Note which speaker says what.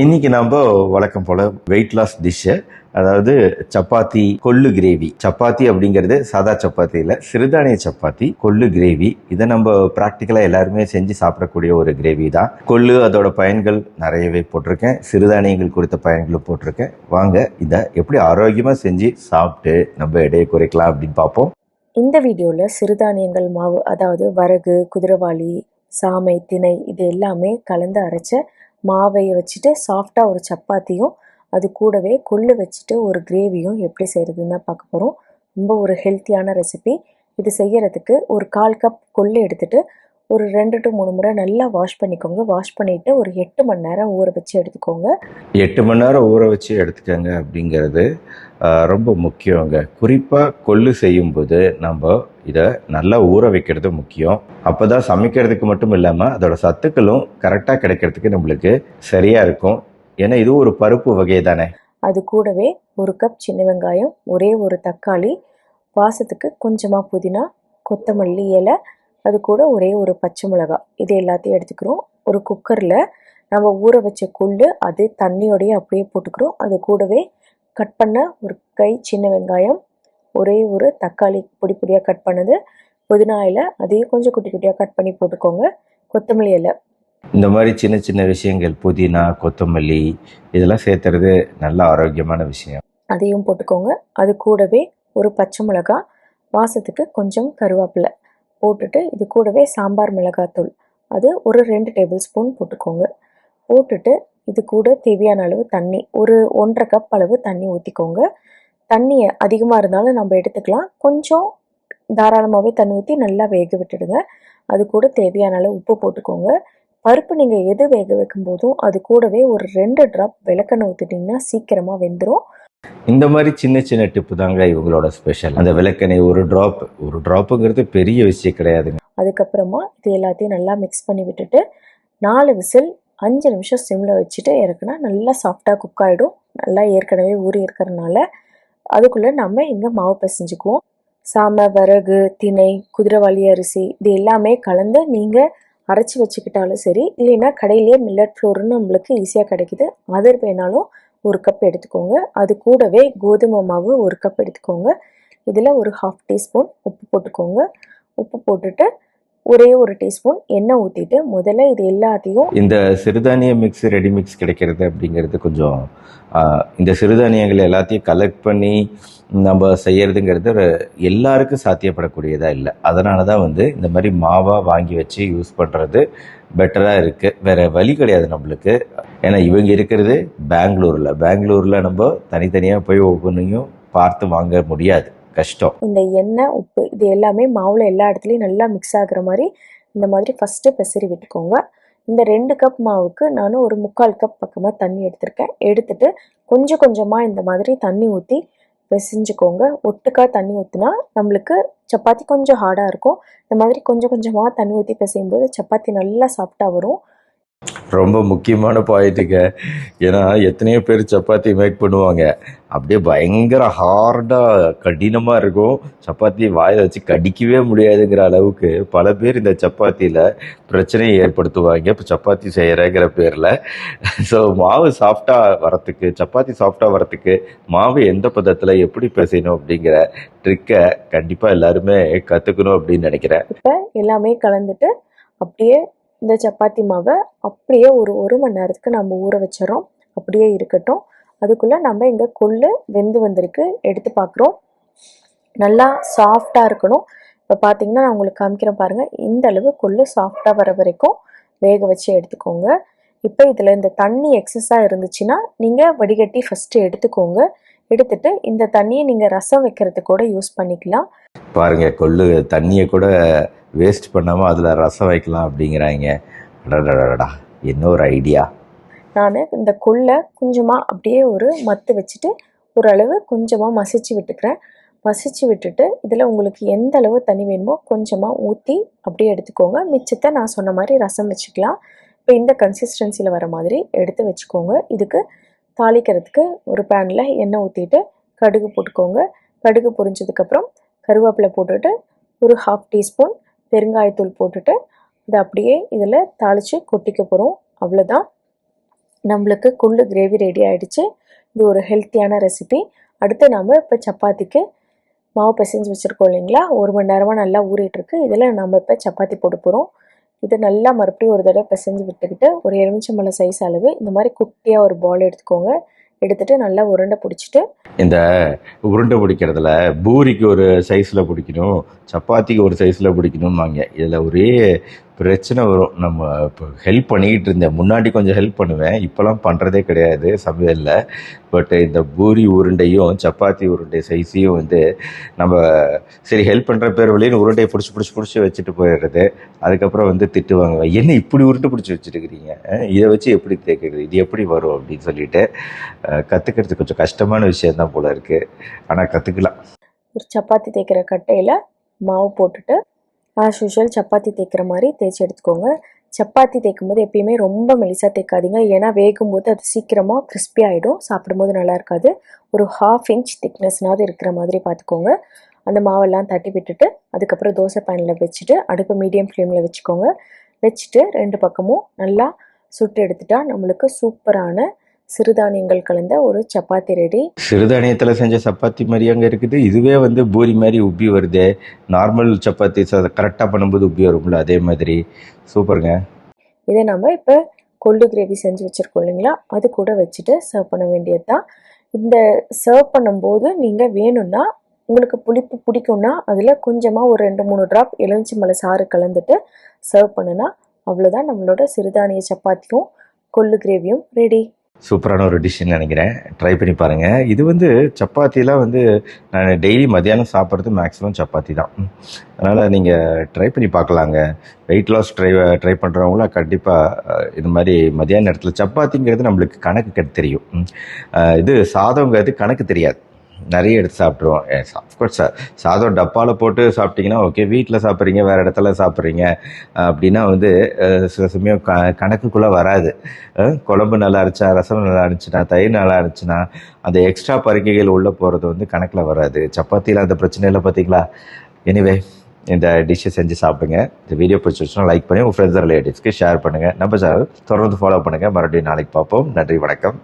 Speaker 1: இன்னைக்கு நம்ம வழக்கம் போல வெயிட் லாஸ் டிஷ்ஷு, அதாவது சப்பாத்தி கொள்ளு கிரேவி. சப்பாத்தி அப்படிங்கிறது சாதா சப்பாத்தி இல்லை, சிறுதானிய சப்பாத்தி கொள்ளு கிரேவி. இதை நம்ம ப்ராக்டிக்கலா எல்லாருமே செஞ்சு சாப்பிடக்கூடிய ஒரு கிரேவி தான். கொள்ளு அதோட பயன்கள் நிறையவே போட்டிருக்கேன், சிறுதானியங்கள் குறித்த பயன்களும் போட்டிருக்கேன். வாங்க இதை எப்படி ஆரோக்கியமா செஞ்சு சாப்பிட்டு நம்ம எடையை குறைக்கலாம் அப்படின்னு பார்ப்போம்.
Speaker 2: இந்த வீடியோவில் சிறுதானியங்கள் மாவு, அதாவது வரகு, குதிரைவாளி, சாமை, திணை, இது எல்லாமே கலந்து அரைச்ச மாவை வச்சுட்டு சாஃப்டாக ஒரு சப்பாத்தியும் அது கூடவே கொள்ளு வச்சுட்டு ஒரு கிரேவியும் எப்படி செய்கிறதுன்னு தான் பார்க்க போகிறோம். ரொம்ப ஒரு ஹெல்த்தியான ரெசிபி. இது செய்கிறதுக்கு ஒரு 1/4 கப் கொள்ளு எடுத்துகிட்டு ஒரு 2 to 3 முறை நல்லா வாஷ் பண்ணிக்கோங்க. வாஷ் பண்ணிவிட்டு ஒரு 8 மணி நேரம் ஊற வச்சு எடுத்துக்கோங்க.
Speaker 1: 8 மணி நேரம் ஊற வச்சு எடுத்துக்கோங்க அப்படிங்கிறது ரொம்ப முக்கியங்க. குறிப்பாக கொள்ளு செய்யும்போது நம்ம இதை நல்லா ஊற வைக்கிறது முக்கியம். அப்போ தான் சமைக்கிறதுக்கு மட்டும் இல்லாமல் அதோட சத்துக்களும் கரெக்டாக கிடைக்கிறதுக்கு நம்மளுக்கு சரியாக இருக்கும். ஏன்னா இது ஒரு பருப்பு வகை தானே.
Speaker 2: அது கூடவே 1 கப் சின்ன வெங்காயம், ஒரே ஒரு தக்காளி, வாசத்துக்கு கொஞ்சமாக புதினா, கொத்தமல்லி இலை, அது கூட ஒரே ஒரு பச்சை மிளகாய், இது எல்லாத்தையும் எடுத்துக்கிறோம். ஒரு குக்கரில் நம்ம ஊற வச்ச கொள்ளு அது தண்ணியோடையே அப்படியே போட்டுக்கிறோம். அது கூடவே கட் பண்ண ஒரு கை சின்ன வெங்காயம், ஒரே ஒரு தக்காளி பொடி பொடியாக கட் பண்ணது, புதினா இலை அதையும் கொஞ்சம் குட்டி குட்டியாக கட் பண்ணி போட்டுக்கோங்க, கொத்தமல்லி இலை.
Speaker 1: இந்த மாதிரி சின்ன சின்ன விஷயங்கள், புதினா, கொத்தமல்லி இதெல்லாம் சேர்த்துறது நல்ல ஆரோக்கியமான விஷயம்.
Speaker 2: அதையும் போட்டுக்கோங்க. அது கூடவே ஒரு பச்சை மிளகாய், வாசத்துக்கு கொஞ்சம் கருவேப்பிலை போட்டுட்டு, இது கூடவே சாம்பார் மிளகாத்தூள் அது ஒரு 2 டேபிள் ஸ்பூன் போட்டுக்கோங்க. போட்டுட்டு இது கூட தேவையான அளவு தண்ணி, ஒரு 1.5 கப் அளவு தண்ணி ஊற்றிக்கோங்க. தண்ணி அதிகமாக இருந்தாலும் நம்ம எடுத்துக்கலாம், கொஞ்சம் தாராளமாகவே தண்ணி ஊற்றி நல்லா வேக விட்டுடுங்க. அது கூட தேவையான அளவு உப்பு போட்டுக்கோங்க. பருப்பு நீங்கள் எது வேக வைக்கும் போதும் அது கூடவே ஒரு 2 ட்ராப் விளக்கெண்ணெய் ஊற்றிட்டிங்கன்னா சீக்கிரமாக வெந்துடும்.
Speaker 1: இந்த மாதிரி சின்ன சின்ன டிப்பு தாங்க இவங்களோட ஸ்பெஷல். அந்த விளக்கெண்ணெய் ஒரு ட்ராப்புங்கிறது பெரிய விஷயம் கிடையாதுங்க.
Speaker 2: அதுக்கப்புறமா இது எல்லாத்தையும் நல்லா மிக்ஸ் பண்ணி விட்டுட்டு 4 விசில் 5 நிமிஷம் சிம்மில் வச்சுட்டு இறக்குனா நல்லா சாஃப்டாக குக் ஆகிடும். நல்லா ஏற்கனவே ஊறி இருக்கிறதுனால அதுக்குள்ளே நம்ம இங்கே மாவு பிசைஞ்சுக்குவோம். சாமை, வரகு, திணை, குதிரைவாளி அரிசி இது எல்லாமே கலந்து நீங்கள் அரைச்சி வச்சுக்கிட்டாலும் சரி, இல்லைன்னா கடையிலேயே மில்லட் ஃப்ளோர்னு நம்மளுக்கு ஈஸியாக கிடைக்குது, அது வேணாலும் 1 கப் எடுத்துக்கோங்க. அது கூடவே கோதுமை மாவு 1 கப் எடுத்துக்கோங்க. இதில் ஒரு 1/2 டீஸ்பூன் உப்பு போட்டுக்கோங்க. உப்பு போட்டுட்டு ஒரே ஒரு டீஸ்பூன் எண்ணெய் ஊற்றிட்டு முதல்ல இது எல்லாத்தையும்,
Speaker 1: இந்த சிறுதானிய மிக்ஸ் ரெடி மிக்ஸ் கிடைக்கிறது அப்படிங்கிறது கொஞ்சம் இந்த சிறுதானியங்கள் எல்லாத்தையும் கலெக்ட் பண்ணி நம்ம செய்யறதுங்கிறது எல்லாருக்கும் சாத்தியப்படக்கூடியதாக இல்லை. அதனால தான் இந்த மாதிரி மாவாக வாங்கி வச்சு யூஸ் பண்ணுறது பெட்டராக இருக்குது. வேறு வழி கிடையாது நம்மளுக்கு. ஏன்னா இவங்க இருக்கிறது பெங்களூரில் நம்ம தனித்தனியாக போய் ஒவ்வொன்றையும் பார்த்து வாங்க முடியாது, கஷ்டம்.
Speaker 2: இந்த எண்ணெய், உப்பு இது எல்லாமே மாவில் எல்லா இடத்துலையும் நல்லா மிக்ஸ் ஆகுற மாதிரி இந்த மாதிரி ஃபஸ்ட்டு பெசரி விட்டுக்கோங்க. இந்த 2 கப் மாவுக்கு நான் ஒரு 3/4 கப் பக்கமாக தண்ணி எடுத்திருக்கேன். எடுத்துட்டு கொஞ்சம் கொஞ்சமாக இந்த மாதிரி தண்ணி ஊற்றி பிசைஞ்சுக்கோங்க. ஒட்டுக்கா தண்ணி ஊற்றினா நம்மளுக்கு சப்பாத்தி கொஞ்சம் ஹார்டாக இருக்கும். இந்த மாதிரி கொஞ்சம் கொஞ்சமாக தண்ணி ஊற்றி பிசையும் போது சப்பாத்தி நல்லா சாஃப்டாக வரும்.
Speaker 1: ரொம்ப முக்கியமான பாயிண்ட்டுங்க. ஏன்னா எத்தனையோ பேர் சப்பாத்தி மேக் பண்ணுவாங்க, அப்படியே பயங்கர ஹார்டாக கடினமாக இருக்கும். சப்பாத்தி வாயில் வச்சு கடிக்கவே முடியாதுங்கிற அளவுக்கு பல பேர் இந்த சப்பாத்தியில் பிரச்சனையை ஏற்படுத்துவாங்க இப்போ சப்பாத்தி செய்கிறேங்கிற பேரில். ஸோ மாவு சாஃப்டாக வரத்துக்கு, சப்பாத்தி சாஃப்டாக வரத்துக்கு மாவு எந்த பதத்தில் எப்படி பிசையணும் அப்படிங்கிற ட்ரிக்கை கண்டிப்பாக எல்லாருமே கற்றுக்கணும் அப்படின்னு நினைக்கிறேன்.
Speaker 2: இப்போ எல்லாமே கலந்துட்டு அப்படியே இந்த சப்பாத்தி மாவை அப்படியே ஒரு 1 மணி நேரத்துக்கு நம்ம ஊற வச்சிடறோம். அப்படியே இருக்கட்டும். அதுக்குள்ளே நம்ம இங்கே கொள்ளு வெந்து வந்திருக்கு, எடுத்து பார்க்குறோம். நல்லா சாஃப்டாக இருக்கணும். இப்போ பார்த்தீங்கன்னா நான் உங்களுக்கு காமிக்கிறேன் பாருங்கள். இந்த அளவு கொள்ளு சாஃப்டாக வர வரைக்கும் வேக வச்சு எடுத்துக்கோங்க. இப்போ இதில் இந்த தண்ணி எக்ஸஸாக இருந்துச்சுன்னா நீங்கள் வடிகட்டி ஃபஸ்ட்டு எடுத்துக்கோங்க. எடுத்துட்டு இந்த தண்ணியை நீங்கள் ரசம் வைக்கிறதுக்கு கூட யூஸ் பண்ணிக்கலாம்.
Speaker 1: பாருங்கள், கொள்ளு தண்ணியை கூட வேஸ்ட் பண்ணாமல் அதில் ரசம் வைக்கலாம் அப்படிங்கிறாங்க. அடடடடா, என்ன ஒரு ஐடியா.
Speaker 2: நான் இந்த கொள்ளை கொஞ்சமாக அப்படியே ஒரு மத்து வச்சுட்டு ஓரளவு கொஞ்சமாக மசிச்சு விட்டுக்கிறேன். மசிச்சு விட்டுட்டு இதில் உங்களுக்கு எந்த அளவு தண்ணி வேணுமோ கொஞ்சமாக ஊற்றி அப்படியே எடுத்துக்கோங்க. மிச்சத்தை நான் சொன்ன மாதிரி ரசம் வச்சுக்கலாம். இப்போ இந்த கன்சிஸ்டன்சியில் வர மாதிரி எடுத்து வச்சுக்கோங்க. இதுக்கு தாளிக்கிறதுக்கு ஒரு பேனில் எண்ணெய் ஊற்றிட்டு கடுகு போட்டுக்கோங்க. கடுகு பொரிஞ்சதுக்கப்புறம் கருவேப்பிலை போட்டுட்டு ஒரு 1/2 டீஸ்பூன் பெருங்காயத்தூள் போட்டுட்டு இதை அப்படியே இதில் தாளித்து கொட்டிக்க போகிறோம். அவ்வளோதான். நம்மளுக்கு கொள்ளு கிரேவி ரெடி ஆகிடுச்சு. இது ஒரு ஹெல்த்தியான ரெசிபி. அடுத்து நம்ம இப்போ சப்பாத்திக்கு மாவு பிசைஞ்சு வச்சுருக்கோம் இல்லைங்களா, 1 மணி நேரமாக நல்லா ஊறிட்டுருக்கு. இதில் நம்ம இப்போ சப்பாத்தி போட போகிறோம். இதை நல்லா மறுபடியும் ஒரு தடவை பிசைஞ்சு விட்டுக்கிட்டு ஒரு எலுமிச்சம்பழம் சைஸ் அளவு இந்த மாதிரி குட்டியாக ஒரு பால் எடுத்துக்கோங்க. எடுத்துகிட்டு நல்லா உருண்டை பிடிச்சிட்டு,
Speaker 1: இந்த உருண்டை பிடிக்கிறதுல பூரிக்கு ஒரு சைஸில் பிடிக்கணும், சப்பாத்திக்கு ஒரு சைஸில் பிடிக்கணும்பாங்க. இதில் ஒரே பிரச்சனை வரும். நம்ம இப்போ ஹெல்ப் பண்ணிக்கிட்டு இருந்தேன், முன்னாடி கொஞ்சம் ஹெல்ப் பண்ணுவேன், இப்போலாம் பண்ணுறதே கிடையாது சமையலில். பட் இந்த பூரி உருண்டையும் சப்பாத்தி உருண்டை சைஸையும் வந்து நம்ம சரி ஹெல்ப் பண்ணுற பேர் வழின்னு உருண்டையை பிடிச்சி வச்சுட்டு போயிடுறது. அதுக்கப்புறம் வந்து திட்டுவாங்க, என்ன இப்படி உருண்டை பிடிச்சி வச்சுருக்கிறீங்க, இதை வச்சு எப்படி தேய்க்கிறது, இது எப்படி வரும் அப்படின்னு சொல்லிட்டு. கற்றுக்கிறது கொஞ்சம் கஷ்டமான விஷயந்தான் போல இருக்குது, ஆனால் கற்றுக்கலாம்.
Speaker 2: ஒரு சப்பாத்தி தேய்க்கிற கட்டையில் மாவு போட்டுட்டு ஆஸ் யூஷுவல் சப்பாத்தி தேய்க்கிற மாதிரி தேய்ச்சி எடுத்துக்கோங்க. சப்பாத்தி தேய்க்கும் போது எப்பயுமே ரொம்ப மெலிசாக தேய்க்காதீங்க, ஏன்னா வேகும்போது அது சீக்கிரமாக கிறிஸ்பி ஆகிடும், சாப்பிடும்போது நல்லா இருக்காது. ஒரு 1/2 இன்ச் திக்னஸ்னாவது இருக்கிற மாதிரி பார்த்துக்கோங்க. அந்த மாவெல்லாம் தட்டி விட்டுட்டு அதுக்கப்புறம் தோசை பேனில் வச்சுட்டு அடுப்பு மீடியம் ஃப்ளேமில் வச்சுக்கோங்க. வச்சுட்டு 2 பக்கமும் நல்லா சுட்டு எடுத்துட்டா நம்மளுக்கு சூப்பரான சிறுதானியங்கள் கலந்த ஒரு சப்பாத்தி ரெடி.
Speaker 1: சிறுதானியத்தில் செஞ்ச சப்பாத்தி மாதிரி அங்கே இருக்குது, இதுவே வந்து பூரி மாதிரி உப்பி வருது. நார்மல் சப்பாத்தி கரெக்டாக பண்ணும்போது உப்பி வரும்ல, அதே மாதிரி சூப்பருங்க.
Speaker 2: இதை நம்ம இப்போ கொள்ளு கிரேவி செஞ்சு வச்சுருக்கோம் இல்லைங்களா, அது கூட வச்சுட்டு சர்வ் பண்ண வேண்டியது தான். இந்த சர்வ் பண்ணும்போது நீங்கள் வேணும்னா, உங்களுக்கு புளிப்பு பிடிக்கும்னா அதில் கொஞ்சமாக ஒரு 2-3 ட்ராப் எலுமிச்சம்பழ சாறு கலந்துட்டு சர்வ் பண்ணுனா அவ்வளோதான், நம்மளோட சிறுதானிய சப்பாத்தியும் கொள்ளு கிரேவியும் ரெடி.
Speaker 1: சூப்பரான ஒரு டிஷ்ஷுன்னு நினைக்கிறேன், ட்ரை பண்ணி பாருங்கள். இது வந்து சப்பாத்திலாம் வந்து நான் டெய்லி மத்தியானம் சாப்பிட்றது மேக்ஸிமம் சப்பாத்தி தான். அதனால் நீங்கள் ட்ரை பண்ணி பார்க்கலாங்க. வெயிட் லாஸ் ட்ரை பண்ணுறவங்களாம் கண்டிப்பாக இது மாதிரி மத்தியான நேரத்தில் சப்பாத்திங்கிறது நம்மளுக்கு கணக்கு தெரியும். இது சாதங்கிறது கணக்கு தெரியாது, நிறைய எடுத்து சாப்பிட்ருவோம். அஃப்கோர்ஸ் சாதம் டப்பாவில் போட்டு சாப்பிட்டிங்கன்னா ஓகே, வீட்டில் சாப்பிட்றீங்க, வேறு இடத்துல சாப்பிட்றீங்க அப்படின்னா வந்து சில சமயம் கணக்குக்குள்ளே வராது. குழம்பு நல்லா இருந்துச்சா, ரசம் நல்லா இருந்துச்சுன்னா, தயிர் நல்லா இருந்துச்சுன்னா, அந்த எக்ஸ்ட்ரா பருக்கைகள் உள்ளே போகிறது வந்து கணக்கில் வராது. சப்பாத்தியில் அந்த பிரச்சனை இல்லை, பார்த்தீங்களா? எனிவே, இந்த டிஷ்ஷை செஞ்சு சாப்பிடுங்க. இந்த வீடியோ பிடிச்சிருச்சுன்னா லைக் பண்ணி உங்கள் ஃப்ரெண்ட்ஸ் ரிலேட்டிவ்ஸ்க்கு ஷேர் பண்ணுங்கள். நம்ம சேனல் தொடர்ந்து ஃபாலோ பண்ணுங்கள். மறுபடியும் நாளைக்கு பார்ப்போம். நன்றி, வணக்கம்.